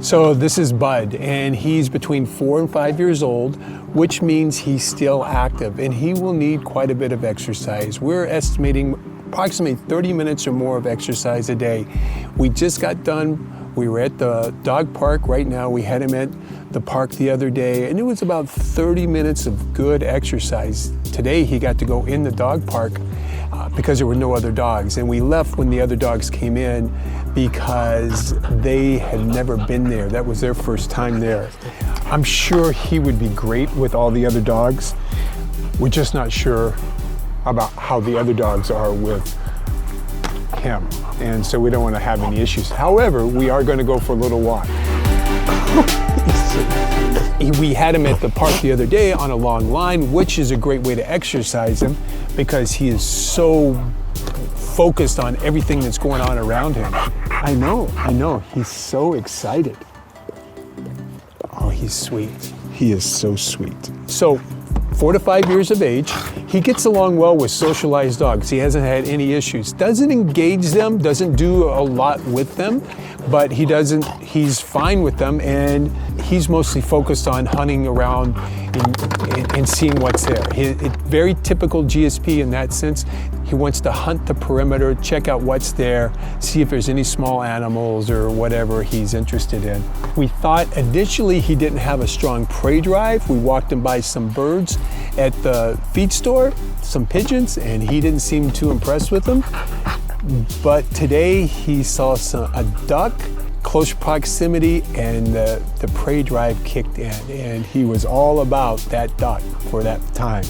So this is Bud, and he's between 4 and 5 years old, which means he's still active, and he will need quite a bit of exercise. We're estimating approximately 30 minutes or more of exercise a day. We just got done. We were at the dog park right now. We had him at the park the other day, and it was about 30 minutes of good exercise. Today he got to go in the dog park because there were no other dogs, and we left when the other dogs came in because they had never been there. That was their first time there. I'm sure he would be great with all the other dogs. We're just not sure about how the other dogs are with him, and so we don't want to have any issues. However, we are going to go for a little walk. We had him at the park the other day on a long line, which is a great way to exercise him because he is so focused on everything that's going on around him. I know, he's so excited. Oh, he's sweet. He is so sweet. So, 4 to 5 years of age, he gets along well with socialized dogs. He hasn't had any issues. Doesn't engage them, doesn't do a lot with them, but he's fine with them, and he's mostly focused on hunting around and seeing what's there. Very typical GSP in that sense. He wants to hunt the perimeter, check out what's there, see if there's any small animals or whatever he's interested in. We thought initially he didn't have a strong prey drive. We walked him by some birds at the feed store, some pigeons, and he didn't seem too impressed with them. But today he saw a duck, close proximity, and the prey drive kicked in, and he was all about that duck for that time.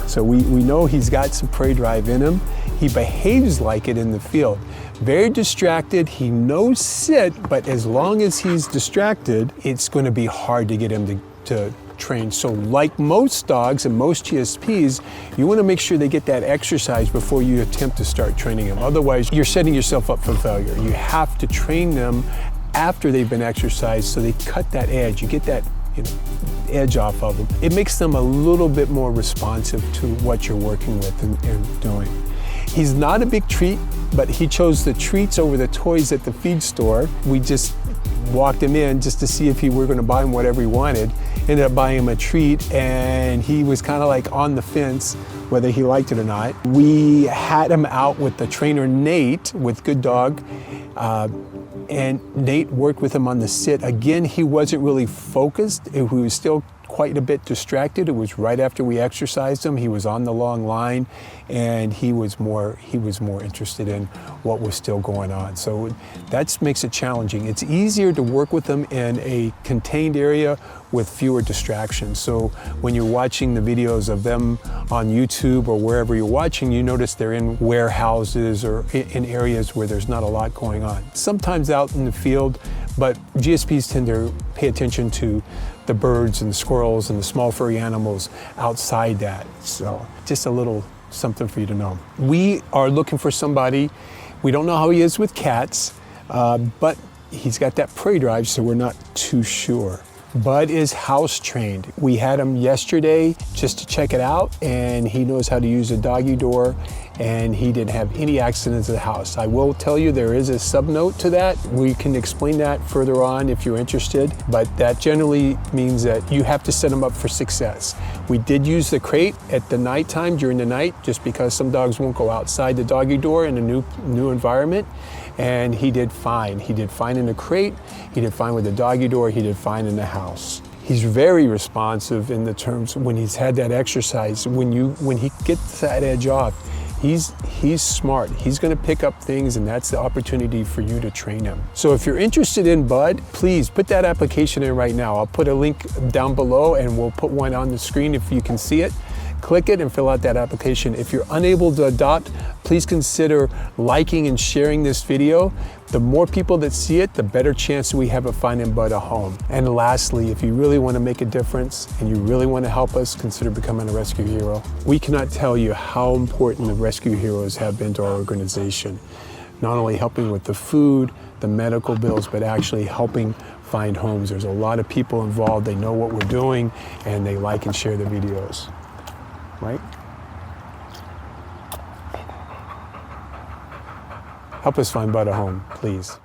So we know he's got some prey drive in him. He behaves like it in the field. Very distracted, he knows sit, but as long as he's distracted, it's going to be hard to get him to train. So like most dogs and most GSPs, you want to make sure they get that exercise before you attempt to start training them. Otherwise, you're setting yourself up for failure. You have to train them after they've been exercised so they cut that edge. You get that edge off of them. It makes them a little bit more responsive to what you're working with and doing. He's not a big treat, but he chose the treats over the toys at the feed store. We just walked him in just to see if we were going to buy him whatever he wanted. Ended up buying him a treat, and he was kind of like on the fence whether he liked it or not. We had him out with the trainer Nate with Good Dog, and Nate worked with him on the sit. Again, he wasn't really focused. He was still quite a bit distracted. It was right after we exercised him. He was on the long line, and he was more interested in what was still going on. So that makes it challenging. It's easier to work with them in a contained area with fewer distractions. So when you're watching the videos of them on YouTube or wherever you're watching, you notice they're in warehouses or in areas where there's not a lot going on. Sometimes out in the field, but GSPs tend to pay attention to the birds and the squirrels and the small furry animals outside that. So just a little something for you to know. We are looking for somebody. We don't know how he is with cats, but he's got that prey drive, so we're not too sure. Bud is house trained. We had him yesterday just to check it out, and he knows how to use a doggy door, and he didn't have any accidents at the house. I will tell you there is a subnote to that. We can explain that further on if you're interested, but that generally means that you have to set him up for success. We did use the crate at the nighttime during the night just because some dogs won't go outside the doggy door in a new environment, and he did fine. He did fine in the crate, he did fine with the doggy door, he did fine in the house. He's very responsive in the terms when he's had that exercise. When he gets that edge off, he's smart. He's going to pick up things, and that's the opportunity for you to train him. So if you're interested in Bud, please put that application in right now. I'll put a link down below, and we'll put one on the screen if you can see it. Click it and fill out that application. If you're unable to adopt, please consider liking and sharing this video. The more people that see it, the better chance we have of finding Bud a home. And lastly, if you really want to make a difference and you really want to help us, consider becoming a rescue hero. We cannot tell you how important the rescue heroes have been to our organization. Not only helping with the food, the medical bills, but actually helping find homes. There's a lot of people involved. They know what we're doing, and they like and share the videos. Right? Help us find Bud a home, please.